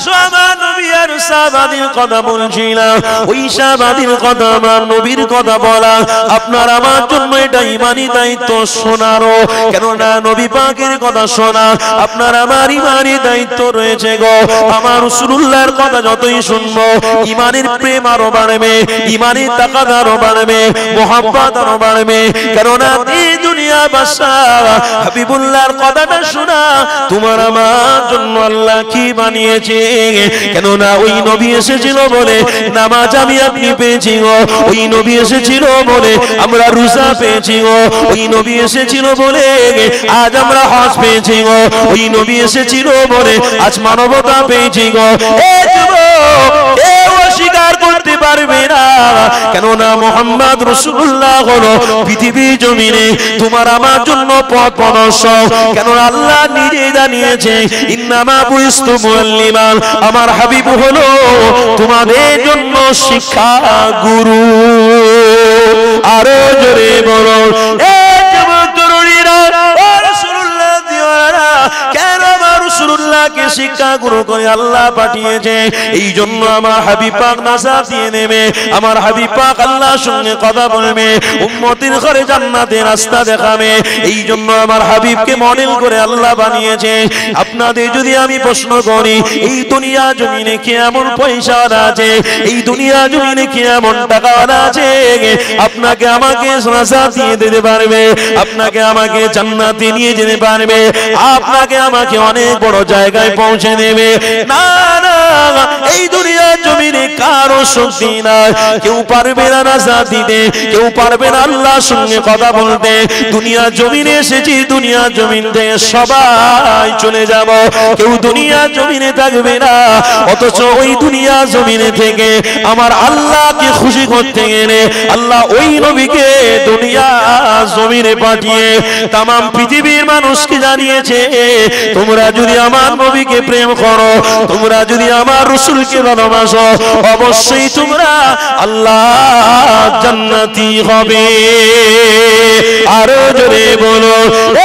আসো আমার নবী আর সাহাবাদের কথা বলছিলাম, ওই সাহাবাদের কথা আমার নবীর কথা বলা আপনার আমার জন্য এটা ইমানি দায়িত্ব শোনারও, কেননা নবী পাকের কথা শোনা আপনার আমার ইমানি দায়িত্ব রয়েছে গো। আমার রাসূলুল্লাহর কথা যতই শুনবো ইমানের প্রেম আরো বাড়বে, ইমানের তাকাত আরো বাড়বে, মোহাব্বত আরো বাড়বে, কেননা এই দুনিয়া বাদশাহ হাবিবুল্লাহর কথাটা শোনা তোমার আমার জন্য আল্লাহ কি বানিয়েছে। কেননা ওই নবী এসেছিল বলে নামাজ আমি আপনি পেয়েছি গো, ওই নবী এসেছিল বলে আমরা রোজা পেয়েছি গো, ওই নবী এসেছিল বলে আজ আমরা হজ পেয়েছি গো, ওই নবী এসেছিল বলে আজ মানবতা পেয়েছি গো। এই যুবক কেউ অস্বীকার করতে পারবে না, কেননা মুহাম্মদ রাসূলুল্লাহ হলো পৃথিবী জমিনে তোমার আমার জন্য পথ প্রদর্শক। কেননা আল্লাহ নিজে জানিয়েছে ইন্নামা বুইস্তু মুআল্লিমান, আমার হাবিব হলো তোমাদের জন্য শিক্ষা গুরু। আরো জোরে বলো এই যুবক তরুণীরা, ও রাসূলুল্লাহ দিওয়ানা, কেন আমার রাসূলুল্লাহকে শিক্ষা গুরু করে আল্লাহ পাঠিয়েছে? এই জন্য আমার হাবিব পাক নাজাত দিয়ে নেবে, আমার হাবিব পাক আল্লাহর সঙ্গে কথা বলবে, উম্মতের ঘরে জান্নাতের রাস্তা দেখাবে। এই জন্য আমার হাবিবকে মডেল করে আল্লাহ বানিয়েছে। আপনাদের যদি আমি প্রশ্ন করি এই দুনিয়া জমিনে কি এমন পয়সা আছে, এই দুনিয়া জমিনে কি এমন টাকা আছে আপনাকে আমাকে নাজাত দিয়ে দিতে পারবে, আপনাকে আমাকে জান্নাতে নিয়ে যেতে পারবে, আপনাকে আমাকে অনেক বড় জায়গায় পৌঁছে দেবে? না না, এই দুনিয়া জমিনে কারো শক্তি নাই, কেউ পারবে না নাজাত দিতে, কেউ পারবে না আল্লাহর সঙ্গে কথা বলতে। দুনিয়া জমিনে এসেছি, দুনিয়া জমিন থেকে সবাই চলে যাব, কেউ দুনিয়া জমিনে থাকবে না। অথচ ওই দুনিয়া জমিনে থেকে আমার আল্লাহকে খুশি করতে গেলে আল্লাহ ওই নবীকে দুনিয়া জমিনে পাঠিয়ে তামাম পৃথিবীর মানুষকে জানিয়েছে তোমরা যদি আমার নবীকে প্রেম করো, তোমরা যদি আমার রাসূলকে ভালোবাসো, অবশ্যই তোমরা আল্লাহ জান্নাতি হবে। আরো জোরে বলো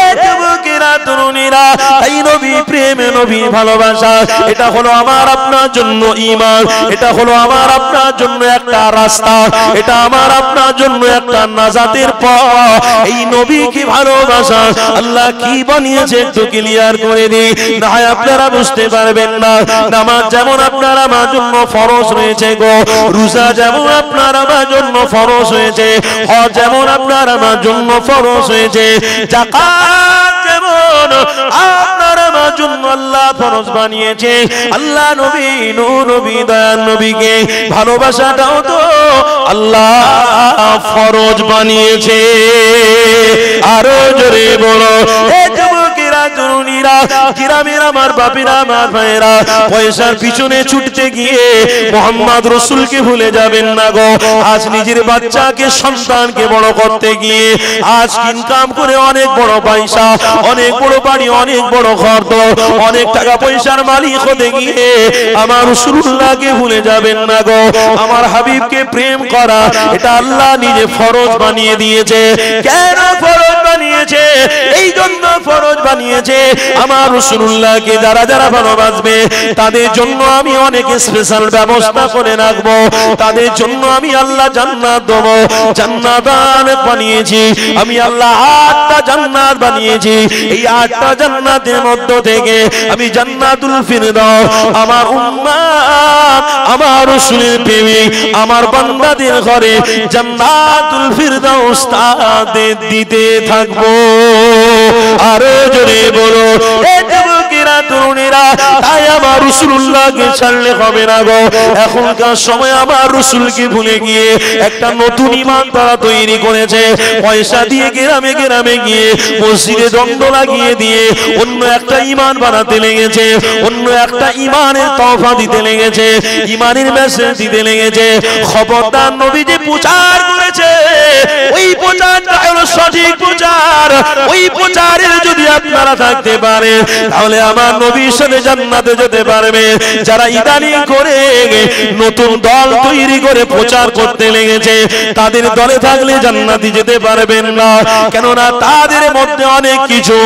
এই যুবকেরা তরুণীরা, এই নবী প্রেম, নবী ভালোবাসা, এটা হলো আমার আপনার জন্য ঈমান, এটা হলো আমার আপনার জন্য একটা রাস্তা, এটা আমার আপনার জন্য একটা নাজাতের পথ। এই নবীকে ভালোবাসা আল্লাহ কি বানিয়েছে একটু ক্লিয়ার করে দিই, না হয় আপনারা বুঝতে পারবেন না। নামাজ যেমন আপনার আমার জন্য ফরজ রয়েছে গো, রোজা যেমন আপনার আমার জন্য ফরজ হয়েছে, হজ যেমন আপনার আমার জন্য ফরজ হয়েছে, যাকাত যেমন আপনার আমার জন্য আল্লাহ ফরজ বানিয়েছে, আল্লাহ নবী নূর নবী দয়ার নবীকে ভালোবাসাটাও তো আল্লাহ ফরজ বানিয়েছে। আরো জোরে বলো এই যুবকেরা তরুণীরা, গ্রামের আমার বাপেরা আমার ভাইয়েরা, পয়সার পিছনে ছুটতে গিয়ে মুহাম্মদ রাসূলকে ভুলে যাবেন না গো। আজ নিজের বাচ্চাকে সন্তানকে বড় করতে গিয়ে আজ ইনকাম করে অনেক বড় পয়সা, অনেক বড় বাড়ি, অনেক বড় ঘর, অনেক টাকা পয়সার মালিক হতে গিয়ে আমার রাসূলুল্লাহকে ভুলে যাবেন না গো। আমার হাবিবকে প্রেম করা এটা আল্লাহ নিজে ফরজ বানিয়ে দিয়েছে। কেন ফরজ বানিয়েছে? এই জন্য ফরজ বানিয়েছে আমার রাসূলুল্লাহকে যারা যারা ভালোবাসবে তাদের জন্য আমি অনেক স্পেশাল ব্যবস্থা করে রাখবো, তাদের জন্য আমি আল্লাহ জান্নাত দেব। জান্নাত বানিয়েছি আমি আল্লাহ, 8টা জান্নাত বানিয়েছি। এই 8টা জান্নাতের মধ্য থেকে আমি জান্নাতুল ফিরদাউস আমার উম্মাত, আমার রাসূলের প্রেমিক আমার বান্দাদের ঘরে জান্নাতুল ফিরদাউস তাদের দিতে থাকবো। আরো জোরে বলো এই যুবকেরা তরুণীরা, তাই আমার রাসূলুল্লাহকে ছাড়লে হবে না গো। এখনকার সময় আমার রাসূলকে ভুলে গিয়ে একটা নতুন ঈমান তারা তৈরি করেছে। পয়সা দিয়ে গ্রামে গ্রামে গিয়ে মসজিদে দণ্ড লাগিয়ে দিয়ে অন্য একটা ঈমান বানাতে লেগেছে, অন্য একটা ঈমানের তওফা দিতে লেগেছে, ঈমানের মেসেজ দিতে লেগেছে। খবরদার, নবী যে প্রচার করেছে ওই প্রচারটা হলো সঠিক প্রচার। ওই প্রচারের যদি আপনারা থাকতে পারেন তাহলে আমার নবীর সাথে জান্নাতে যেতে পারবে। যারা ইদানিং করে নতুন দল তৈরি করে প্রচার করতে লেগেছে তাদের দলে থাকলে জান্নাতে যেতে পারবেন না, কেননা তাদের মধ্যে অনেক কিছু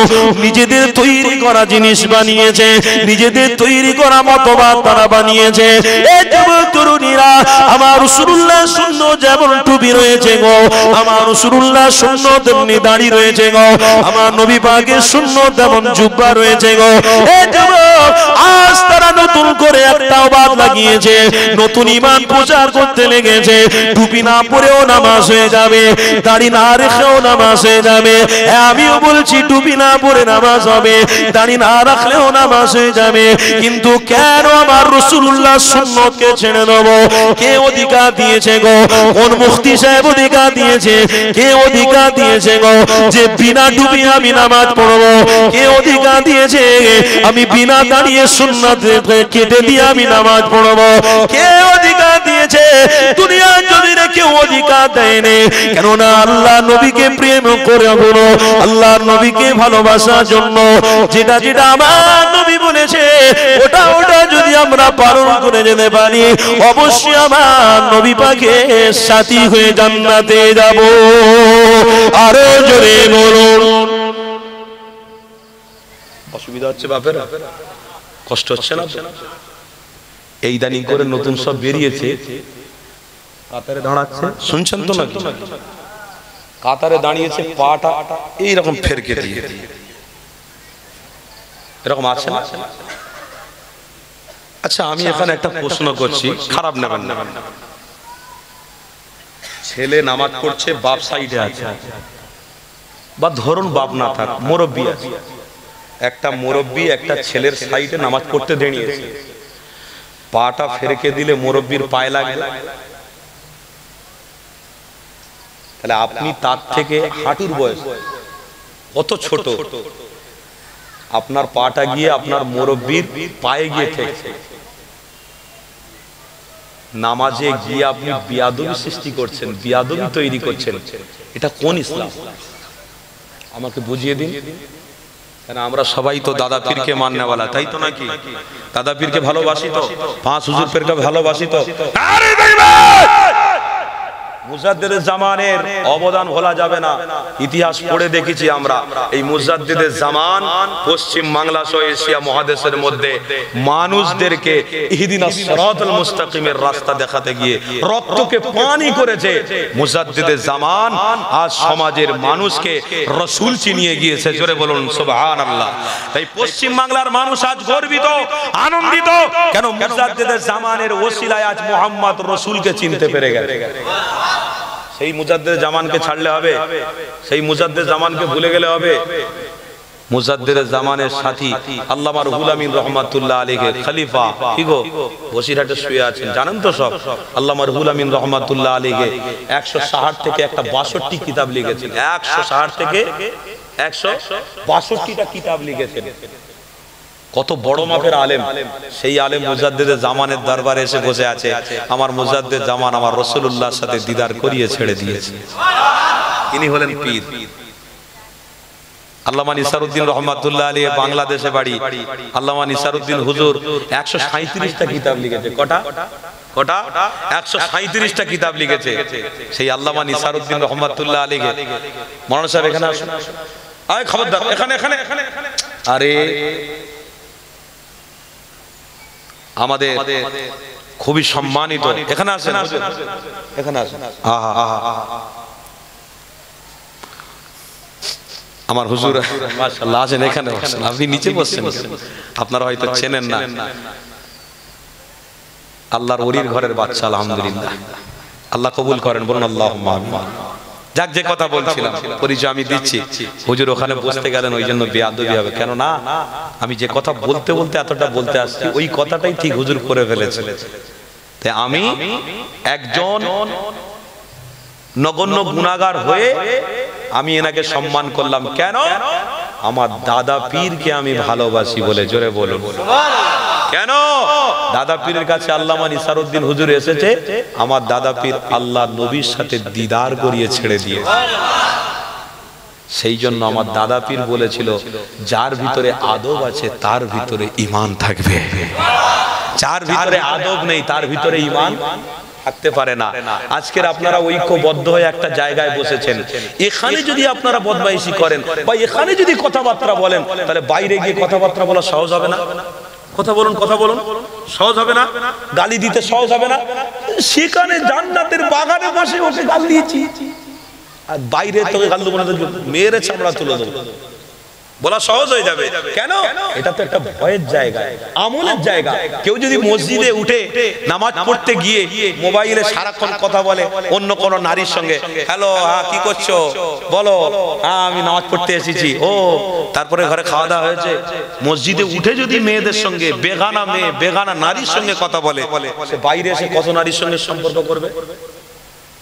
নিজেদের তৈরি করা জিনিস বানিয়েছে, নিজেদের তৈরি করা মতবাদ তারা বানিয়েছে। এই যুবক তরুণীরা, আমার রাসূলুল্লাহ সুন্নাত যেমন টুপি রয়েছে গো, আমার রাসূলুল্লাহ সুন্নাত তেমনি দাড়ি রয়েছে গো, আমার নবী পাকের সুন্নাত তেমন জুব্বা রয়েছে গো। এই যুবক আজ তারা নতুন করে একটা বাদ লাগিয়েছে, নতুন ঈমান প্রচার করতে লেগেছে। টুপি না পরেও নামাজ হয়ে যাবে, দাড়ি না রেখেও নামাজ হয়ে যাবে। আমিও বলছি টুপি না পরে নামাজ হবে, দাড়ি না রাখলেও নামাজ হয়ে যাবে। কিন্তু কেন আমার রাসূলুল্লাহ সুন্নাতকে ছেড়ে দেব? কে অধিকার দিয়েছে গো? কোন মুফতি সাহেব অধিকার দিয়েছে? কে অধিকার দিয়েছে গো যে বিনা টুপি আমি নামাজ পড়বো? কে অধিকার দিয়েছে আমি বিনা দাঁড়িয়ে সুন্নাত কেটে দিয়ে আমি নামাজ পড়বো? কে অধিকার দিয়েছে? দুনিয়ার জমিনে কেউ অধিকার দেয়নি, কেননা আল্লাহ নবীকে প্রেম করে বলো, আল্লাহ নবীকে ভালোবাসার জন্য যেটা যেটা আমার নবী বলেছে ওটা ওটা যদি আমরা পালন করে যেতে পারি, অবশ্যই আমার নবী পাকের সাথী হয়ে জান্নাতে যাব। আরো জোরে বলুন। অসুবিধা হচ্ছে বাপের? কষ্ট হচ্ছে না? এই দানিং করে নতুন সব বেরিয়েছে, কাতারে দাঁড়াচ্ছে, শুনছেন তো নাকি? কাতারে দাঁড়িয়েছে, পাটা এইরকম ফেরকে দিয়ে, এরকম আছে না? আচ্ছা, আমি এখানে একটা প্রশ্ন করছি, খারাপ নেবেন না। ছেলে নামাজ পড়ছে, বাপ সাইডে আছে, বা ধরুন বাপ না থাক, মুরব্বি আছে, একটা মুরব্বি একটা ছেলের সাইডে নামাজ পড়তে দাঁড়িয়েছে, পাটা ফেরকে দিলে মুরব্বির পায়ে লাগবে, তাহলে আপনি তার থেকে হাঁটুর বয়স কত ছোট, আপনার পাটা গিয়ে আপনার মুরব্বির পায়ে গিয়ে ঠেকছে, নামাজে গিয়ে আপনি বিয়াদবি সৃষ্টি করছেন, বিয়াদবি তৈরি করছেন। এটা কোন ইসলাম? আমাকে বুঝিয়ে দিন। কেন আমরা সবাই তো দাদা পীরকে মাননেওয়ালা, তাই তো নাকি? দাদা পীরকে ভালোবাসি তো, পাঁচ হুজুর পীরকে ভালোবাসি তো। মুজাদ্দিদের জামানের অবদান ভোলা যাবে না। ইতিহাস পড়ে দেখেছি আমরা, এই মুজাদ্দিদের জামান পশ্চিম বাংলা সহ এশিয়া মহাদেশের মধ্যে মানুষদেরকে ইহদিনাস সিরাতাল মুস্তাকিমের রাস্তা দেখাতে গিয়ে রক্তকে পানি করেছে। মুজাদ্দিদের জামান আজ সমাজের মানুষকে রাসূল চিনিয়ে গিয়েছে। জোরে বলুন সুবহানাল্লাহ। তাই পশ্চিম বাংলার মানুষ আজ গর্বিত, আনন্দিত, কেন মুজাদ্দিদের জামানের ওসিলায় আজ মুহাম্মদ রাসূলকে চিনতে পেরে গেছে। সেই মুজাদ্দিদ জামানকে ছাড়লে হবে? সেই মুজাদ্দিদ জামানকে ভুলে গেলে হবে? মুজাদ্দিদ জামানের সাথী আল্লামা রুহুল আমিন রাহমাতুল্লাহ আলাইহি খলিফা কি গো বসিরহাটে শুয়ে আছেন, জানেন তো সব? আল্লামা রুহুল আমিন রাহমাতুল্লাহ আলাইহি 160 থেকে একটা 62 কিতাব লিখেছেন। 160 থেকে 162টা কিতাব লিখেছেন। কত বড় মাপের আলেম। সেই আলেম মুজাদ্দিদের জামানের দরবারে এসে বসে আছে, আমার মুজাদ্দিদ জামান আমার রাসূলুল্লাহর সাথে দিদার করিয়ে ছেড়ে দিয়েছে। ইনি হলেন পীর। আল্লামা নিসারউদ্দিন রহমাতুল্লাহ আলাইহি বাংলাদেশে বাড়ি। আল্লামা নিসারউদ্দিন হুজুর 137টা কিতাব লিখেছে। কটা? 137টা কিতাব লিখেছে সেই আল্লামা নিসারউদ্দিন রহমাতুল্লাহ আলাইহি। মাওলানা সাহেব এখানে আসুন। আয় খবরদার, এখানে এখানে এখানে। আরে আমাদের খুবই সম্মানিত, এখানে আসেন, এখানে আসেন। আমার হুজুর মাশাআল্লাহ আছেন এখানে। আপনি নিচে বসছেন, আপনারা হয়তো চেনেন না। আল্লাহর ওলির ঘরের বাচ্চা, আলহামদুলিল্লাহ। আল্লাহ কবুল করেন, বলুন আল্লাহুম্মা আমিন। যাক, যে কথা বলছিলাম, পরিচয় আমি দিচ্ছি। হুজুর ওখানে বসতে গেলেন, ওই জন্য বেয়াদবি হবে। কেন না, আমি যে কথা বলতে বলতে এতটা বলতে আসছি, ওই কথাটাই ঠিক হুজুর করে ফেলেছে। তাই আমি একজন নগণ্য গুনাহগার হয়ে আমি এনাকে সম্মান করলাম। কেন? আমার দাদা পীরকে আমি ভালোবাসি বলে। জোরে বলুন কেন? দাদা পীরের কাছে আল্লামা নিসারউদ্দিন হুজুর এসেছে, আমার দাদা পীর আল্লাহ নবীর সাথে দিদার করিয়ে ছেড়ে দিয়ে। সেই জন্য আমার দাদা পীর বলেছিল, যার ভিতরে আদব আছে তার ভিতরে ঈমান থাকবে, যার ভিতরে আদব নেই তার ভিতরে ঈমান থাকতে পারে না। আজকের আপনারা ঐক্যবদ্ধ হয়ে একটা জায়গায় বসেছেন, এখানে যদি আপনারা বদমাইশি করেন বা এখানে যদি কথাবার্তা বলেন, তাহলে বাইরে গিয়ে কথাবার্তা বলা সহজ হবে না। কথা বলুন, কথা বলুন, সহজ হবে না। গালি দিতে সহজ হবে না। সেখানে জান্নাতের বাগানে বসে ওকে গাল দিয়েছি, আর বাইরে তোকে গাল দেবো না, মেয়ের চামড়া তুলে দেবো, বলা সহজ হয়ে যাবে। কেন? এটা তো একটা ভয়ের জায়গা, আমলের জায়গা। কেউ যদি মসজিদে উঠে নামাজ পড়তে গিয়ে মোবাইলে সারাক্ষণ কথা বলে অন্য কোন নারীর সঙ্গে, হ্যালো, হ্যাঁ কি করছো, বলো, হ্যাঁ আমি নামাজ পড়তে এসেছি, ও তারপরে ঘরে খাওয়া দাওয়া হয়েছে, মসজিদে উঠে যদি মেয়েদের সঙ্গে, বেগানা মেয়ে বেগানা নারীর সঙ্গে কথা বলে, সে বাইরে এসে কত নারীর সঙ্গে সম্পর্ক করবে?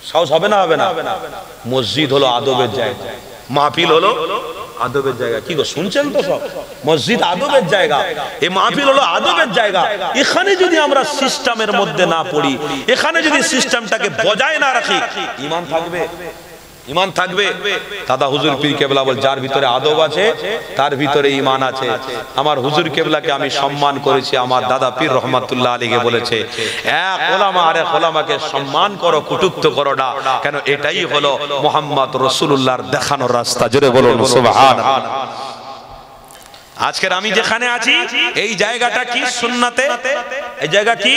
সহজ হবে না? হবে না। মসজিদ হলো আদবের জায়গা, মাহফিল হলো আদবের জায়গা। কি গো, শুনছেন তো সব? মসজিদ আদবের জায়গা, এই মাহফিল হলো আদবের জায়গা। এখানে যদি আমরা সিস্টেমের মধ্যে না পড়ি, এখানে যদি সিস্টেমটাকে বজায় না রাখি, ঈমান থাকবে? ঈমান থাকবে? দাদা হুজুর পীর কেবলা বল, যার ভিতরে আদব আছে তার ভিতরে ঈমান আছে। আমার হুজুর কেবলাকে আমি সম্মান করেছি, আমার দাদা পীর রহমাতুল্লাহ আলাইহি বলেছে, এক ওলামা আর এক ওলামাকে সম্মান করো, কটূক্ত করো না। কেন? এটাই হলো মুহাম্মদ রাসূলুল্লাহর দেখানোর রাস্তা। জোরে বলুন সুবহানাল্লাহ। আজকের আমি যেখানে আছি এই জায়গাটা কি? সুন্নাতে। এই জায়গা কি?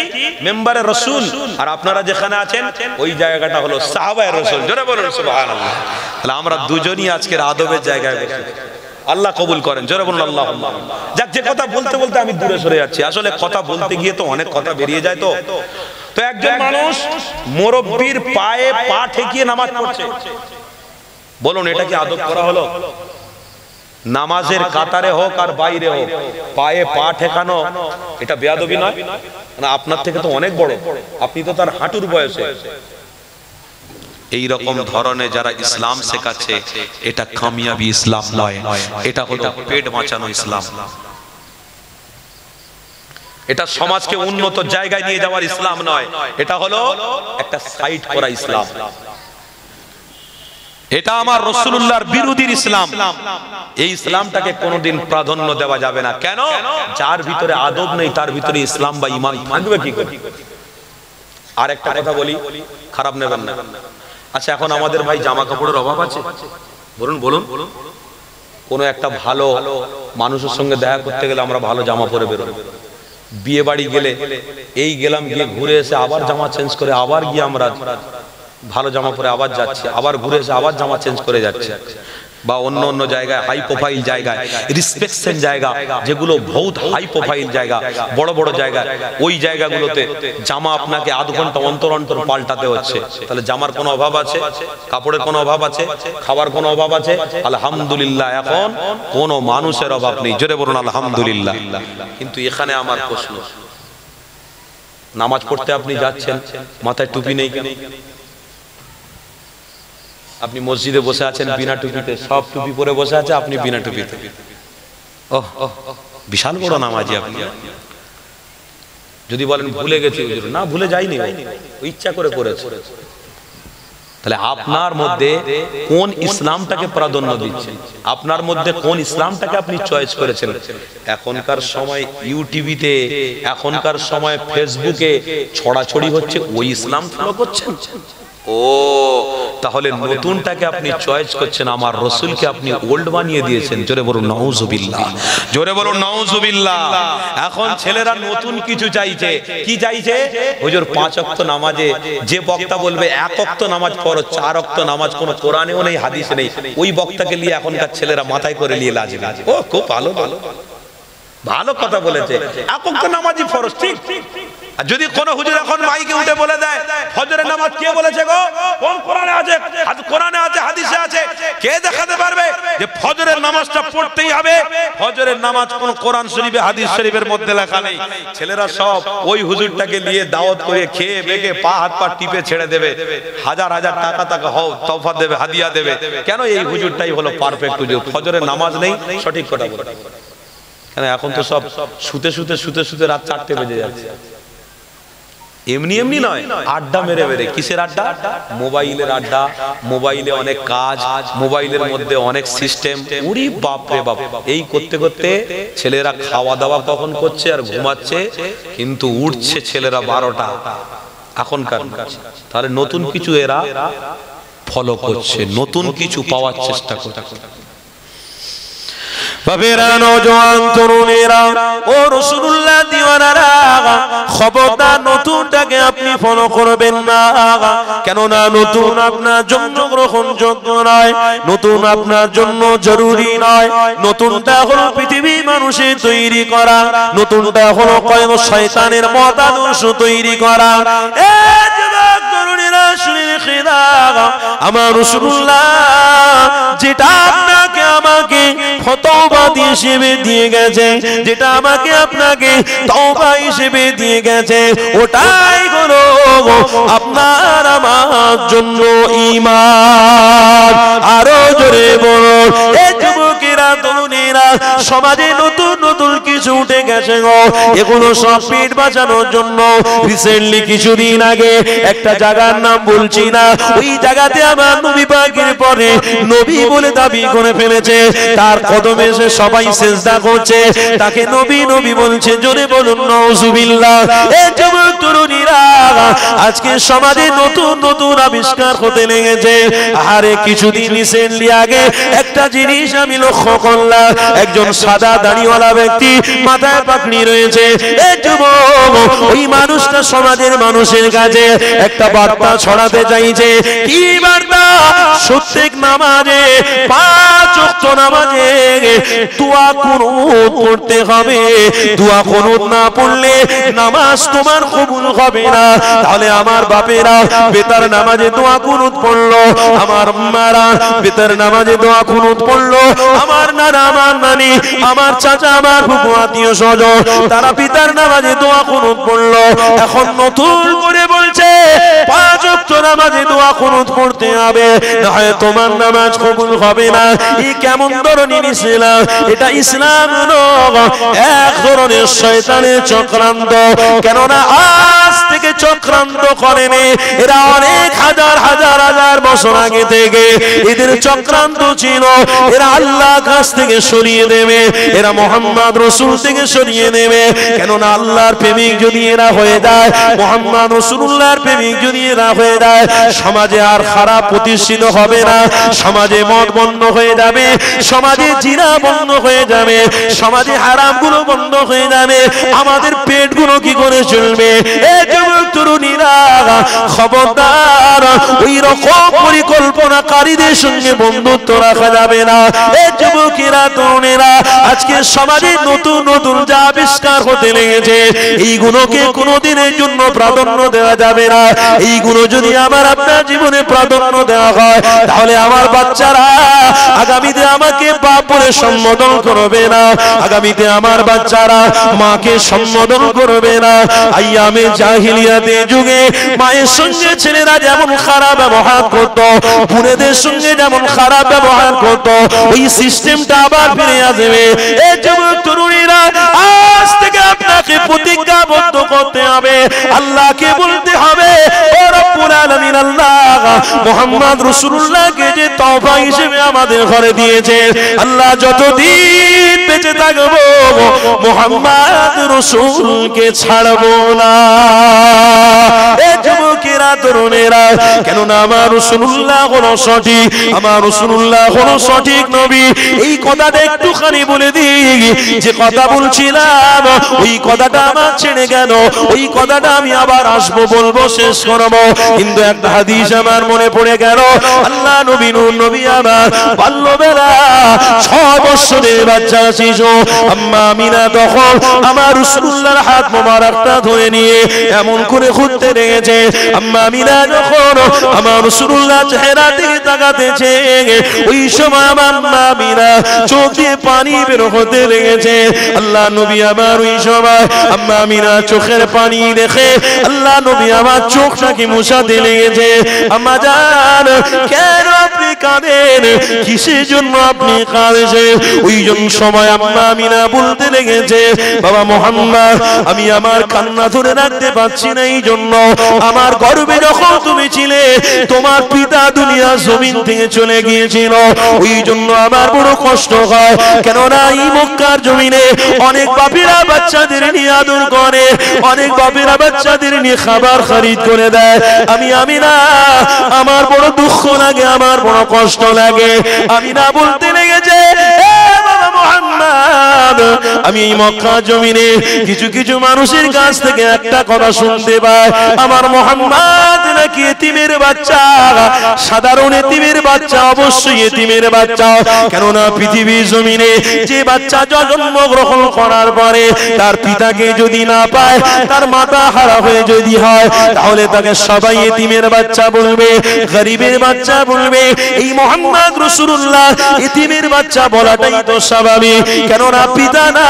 মেম্বারে রাসূল। আর আপনারা যেখানে আছেন ওই জায়গাটা হলো সাহাবায়ে রাসূল। জোরে বলুন সুবহানাল্লাহ। তাহলে আমরা দুজনই আজকের আদবের জায়গায় বসে, আল্লাহ কবুল করেন। জোরে বলুন আল্লাহুম্মা। যাক, যে কথা বলতে বলতে আমি দূরে সরে যাচ্ছি। আসলে কথা বলতে গিয়ে তো অনেক কথা বেরিয়ে যায়। তো একজন মানুষ মুরব্বির পায়ে পা ঠেকিয়ে নামাজ পড়ছে, বলুন এটা কি আদব করা হলো? নামাজের কাতারে হোক আর বাইরে হোক, পায়ে পা ঠেকানো এটা বেয়াদবি নয়? না, আপনার থেকে তো অনেক বড়, আপনি তো তার হাঁটুর বয়সে। এই রকম ধরনের যারা ইসলাম শেখাচ্ছে, এটা কামিয়াবি ইসলাম নয়, এটা হলো পেট বাঁচানো ইসলাম। এটা সমাজকে উন্নত জায়গায় নিয়ে যাওয়ার ইসলাম নয়, এটা হলো একটা সাইড করা ইসলাম। এটা আমার রাসূলুল্লাহর বিরোধী ইসলাম। এই ইসলামটাকে কোনোদিন প্রাধান্য দেওয়া যাবে না। কেন? যার ভিতরে আদব নেই তার ভিতরে ইসলাম বা ঈমান থাকবে কি করে? আর একটা কথা বলি, খারাপ নেবেন না। আচ্ছা, এখন আমাদের ভাই জামা কাপড়ের অভাব আছে? বলুন বলুন। কোনো একটা ভালো মানুষের সঙ্গে দেখা করতে গেলে আমরা ভালো জামা পরে বেরোই। বিয়ে বাড়ি গেলে এই গেলাম, গিয়ে ঘুরে এসে আবার জামা চেঞ্জ করে আবার গিয়ে আমরা ভালো জামা পরে আবার যাচ্ছি, আবার ঘুরে এসে আবার জামা চেঞ্জ করে যাচ্ছে। বা অন্য অন্য জায়গায় হাই প্রোফাইল জায়গায়, রিসপেকশন জায়গা যেগুলো বহুত হাই প্রোফাইল জায়গা, বড় বড় জায়গা, ওই জায়গাগুলোতে জামা আপনাকে আধ ঘন্টা অন্তর অন্তর পাল্টাতে হচ্ছে। তাহলে জামার কোনো অভাব আছে? কাপড়ের কোনো অভাব আছে? খাবার কোনো অভাব আছে? আলহামদুলিল্লাহ, এখন কোনো মানুষের অভাব নেই। জোরে বলুন আলহামদুলিল্লাহ। কিন্তু এখানে আমার প্রশ্ন, নামাজ পড়তে আপনি যাচ্ছেন, মাথায় টুপি নেই কেন? আপনি মসজিদে বসে আছেন বিনা টুপিতে, সব টুপি পরে বসে আছে, আপনি বিনা টুপিতে। ওহ, বিশাল বড় নামাজি আপনি। যদি বলেন ভুলে গেছি, না ভুলে যাইনি, ইচ্ছা করে করেছে। তাহলে আপনার মধ্যে কোন ইসলামটাকে প্রাধান্য দিচ্ছেন? আপনার মধ্যে কোন ইসলামটাকে আপনি চয়েস করেছেন? এখনকার সময় ইউটিউবিতে, এখনকার সময় ফেসবুকে ছড়াছড়ি হচ্ছে, ওই ইসলাম ফলো করছেন। ও, তাহলে নতুনটাকে আপনি চয়েস করছেন, আমার রাসূলকে আপনি ওল্ড বানিয়ে দিয়েছেন। জোরে বলুন নাউজুবিল্লাহ, জোরে বলুন নাউজুবিল্লাহ। এখন ছেলেরা নতুন কিছু চাইছে। কি চাইছে? হুজুর 5 ওয়াক্ত নামাজে যে বক্তা বলবে 1 ওয়াক্ত নামাজ পড়ো, 4 ওয়াক্ত নামাজ কোনো কোরআনেও নেই, হাদিসে নেই, ওই বক্তাকে নিয়ে এখনকার ছেলেরা মাথায় করে নিয়ে লাজে। ও খুব ভালো ভালো ভালো কথা বলেছে, 1 ওয়াক্ত নামাজই ফরজ, ঠিক। আর যদি কোন হুজুর এখন মাইকে উঠে বলে দেয় ফজরের নামাজ কে বলেছে গো, কোন কোরআনে আছে? কোরআনে আছে, হাদিসে আছে, কে দেখাতে পারবে যে ফজরের নামাজটা পড়তেই হবে? ফজরের নামাজ কোন কোরআন শরীফে, হাদিস শরীফের মধ্যে লেখা নেই। ছেলেরা সব ওই হুজুরটাকে নিয়ে দাওয়াত করে খেয়ে বেগে পা হাত পা টিপে ছেড়ে দেবে, হাজার হাজার টাকা টাকা হও তওফা দেবে, হাদিয়া দেবে। কেন? এই হুজুরটাই হলো পারফেক্ট হুজুর। ফজরের নামাজ নেই, সঠিক কথা বলে। কেন? এখন তো সব শুতে শুতে শুতে শুতে রাত 4টে বেজে যাচ্ছে। এমনি এমনি নয়, আড্ডা মেরে মেরে। কিসের আড্ডা? মোবাইলের আড্ডা। মোবাইলে অনেক কাজ, মোবাইলের মধ্যে অনেক সিস্টেম। উরি বাপ রে বাপ! এই করতে করতে ছেলেরা খাওয়া দাওয়া কখন করছে আর ঘুমাচ্ছে, কিন্তু উঠছে ছেলেরা 12টা এখনকার। তাহলে নতুন কিছু এরা ফলো করছে, নতুন কিছু পাওয়ার চেষ্টা করছে। বাবেরা, নওজোয়ান তরুণেরা, ও রাসূলুল্লাহ দিওয়ানারা, খবরদার নতুনটাকে আপনি ফলো করবেন না। কেননা নতুন আপনার জন্য গ্রহণযোগ্য নয়, নতুন আপনার জন্য জরুরি নয়। নতুনটা হলো পৃথিবী মানুষের তৈরি করা, নতুনটা হলো কয়েক শয়তানের মতাদর্শ তৈরি করা। এ যুবক তরুণেরা, শুনে রেখে দাও, আমার রাসূলুল্লাহ যেটা আপনাকে আমাকে তওবা হিসেবে দিয়ে গেছে, যেটা আমাকে আপনাকে তওবা হিসেবে দিয়ে গেছে, ওটাই হলো আপনার আমার জন্য ঈমান। আরো জোরে বলুন। এই যুবকেরা তরুণেরা, সমাজে নতুন নতুন কিছু উঠে গেছে গো, এগুলো সব পেট বাঁচানোর জন্য। রিসেন্টলি কিছুদিন আগে একটা জায়গার নাম বলছি না, ওই জায়গাতে আমার নবী পাকের পরে নবী বলে দাবি করে ফেলেছে, তার কদমে এসে সবাই সিজদা করছে, তাকে নবী নবী বলছে। জোরে বলুন নাউজুবিল্লাহ। এই যুবক তরুণীরা, আজকে সমাজে নতুন নতুন আবিষ্কার হতে লেগেছে। আরে কিছুদিন রিসেন্টলি আগে একটা জিনিস আমি লক্ষ্য করলাম, একজন সাদা দাড়িওয়ালা ব্যক্তি, মাথায় পাগড়ি রয়েছে। এই যুবক, ওই মানুষটা সমাজের মানুষের কাছে একটা বার্তা ছড়াতে চাইছে। কি বার্তা? প্রত্যেক নামাজে, 5 ওয়াক্ত নামাজে দোয়া কুনুত পড়তে হবে। দোয়া কুনুত না পড়লে নামাজ তোমার কবুল হবে না। তাহলে আমার বাপেরা বেতার নামাজে দোয়া কুনুত পড়লো, আমার মারা বেতার নামাজে দোয়া কুনুত পড়লো, আমার নানা, আমার নানি, আমার চাচা, আমার ফুফু, আত্মীয় স্বজন, তারা পিতার নামাজে দোয়া কুনুত পড়লো। এখন নতুন করে বলছে 5 ওয়াক্ত নামাজে দোয়া কুনুত পড়তে হবে, না হয় তোমার নামাজ কবুল হবে না। এই কেমন ধরনের ইসলাম? এটা ইসলাম নয়, এক ধরনের শয়তানের চক্রান্ত। কেননা আজ থেকে চক্রান্ত করেনি, এরা অনেক হাজার হাজার হাজার বছর আগে থেকে এদের চক্রান্ত ছিল। এরা আল্লাহ কাছ থেকে সরিয়ে দেবে, এরা মুহাম্মদ রাসূল থেকে সরিয়ে দেবে। কেননা আল্লাহর প্রেমিক যদি এরা হয়ে যায়, মুহাম্মদ রাসূলুল্লাহর প্রেমিক যদি এরা হয়ে যায়, সমাজে আর খারাপ প্রতিষ্ঠিত হবে না, সমাজে মদ বন্ধ হয়ে যাবে, সমাজে জিনা বন্ধ হয়ে যাবে, সমাজে হারামগুলো বন্ধ হয়ে যাবে, আমাদের পেটগুলো কি করে চলবে? এই যুবক তরুণীরা, খবরদার ওই রকম পরিকল্পনাকারীদের সঙ্গে বন্ধুত্ব রাখা যাবে না। এই যুবকেরা তরুণেরা, আজকে সমাজে নতুন নতুন যা আবিষ্কার হতে লেগেছে, এইগুলোকে কোনোদিনের জন্য প্রাধান্য দেওয়া যাবে না। এইগুলো যদি আমার আপনার জীবনে প্রাধান্য দেওয়া হয়, তাহলে আমার বাচ্চারা আগামীতে আমাকে বাপ বলে সম্বোধন করবে না, আগামীতে আমার বাচ্চারা মাকে সম্বোধন করবে না। আইয়ামে জাহিলিয়াতে যুগে মায়ের সঙ্গে ছেলেরা যেমন খারাপ ব্যবহার করত, বোনেদের সঙ্গে যেমন খারাপ ব্যবহার করত, ওই সিস্টেমটা আবার ফিরে আসবে। এই যুবক তরুণীরা, আজ থেকে আপনাকে প্রতিজ্ঞাবদ্ধ করতে হবে, আল্লাহকে বলতে হবে, ও রব্বুল আলামিন আল্লাহ মুহাম্মদ রাসূলুল্লাহকে যে তওবা হিসেবে আমাদের ঘরে দিয়েছে, আল্লাহ যতদিন বেঁচে থাকবো মুহাম্মদ রাসূলকে ছাড়বো না। এই যুবকেরা তরুণেরা, কেননা আমার রাসূলুল্লাহ হলো সঠিক, আমার রাসূলুল্লাহ হলো সঠিক নবী। এই কথাটা একটুখানি বলে দিই, যে কথা বলছিলাম ওই কথাটা আমার ছেড়ে গেল, ওই কথাটা আমি আবার আসবো, বলবো, শেষ করবো, কিন্তু একটা হাদিস আমার মনে পড়ে গেল। আল্লাহ নবী নূর নবী আমার বাল্যবেলা 6 বছরের বাচ্চা শিশু আম্মা আমিনা তখন আমার রাসূলুল্লাহর হাত মোবারকটা ধরে নিয়ে এমন করে ঘুরতে লেগেছে। আম্মা আমিনা যখন আমার রাসূলুল্লাহ চেহারা দিকে তাকাতেছে, ওই সময় আমার আম্মা আমিনা চোখ দিয়ে পানি বের হতে লেগেছে। আল্লাহ নবী আমার ওই সময় আম্মা আমিনা চোখের পানি দেখে আল্লাহ নবী আমার চোখটাকে মুছাতে লেগেছে। আম্মা জান, কেন আপনি কাঁদেন, কিসের জন্য আপনি কাঁদছেন? ওই জন্য সময় আম্মা আমিনা বলতে লেগেছে, বাবা মুহাম্মদ, আমি আমার কান্না ধরে রাখতে পারছি না, এই জন্য আমার গর্ভে যখন তুমি ছিলে তোমার পিতা দুনিয়া জমিন থেকে চলে গিয়েছিল, ওই জন্য আমার বড় কষ্ট হয়। কেননা এই মক্কার জমিনে অনেক বাপেরা বাচ্চাদের নিয়ে আদর করে, অনেক বাপেরা বাচ্চাদের নিয়ে খাবার খরিদ করে দেয়। আমি আমিনা, আমার বড় দুঃখ লাগে, আমার বড় কষ্ট লাগে। আমিনা বলতে লেগেছে, আমি এই মক্কা জমিনে কিছু কিছু মানুষের কাছ থেকে একটা কথা শুনতে পাই, আমার মুহাম্মদ নাকি এতিমের বাচ্চা, সাধারণ এতিমের বাচ্চা, অবশ্যই এতিমের বাচ্চা। কেননা পৃথিবীর জমিনে যে বাচ্চা জন্মগ্রহণ করার পরে তার পিতাকে যদি না পায়, তার মাথা হারা হয়ে যদি হয়, তাহলে তাকে সবাই এতিমের বাচ্চা বলবে, গরিবের বাচ্চা বলবে। এই মুহাম্মদ রাসূলুল্লাহ এতিমের বাচ্চা বলাটাই তো স্বাভাবিক। কেননা পিতা না,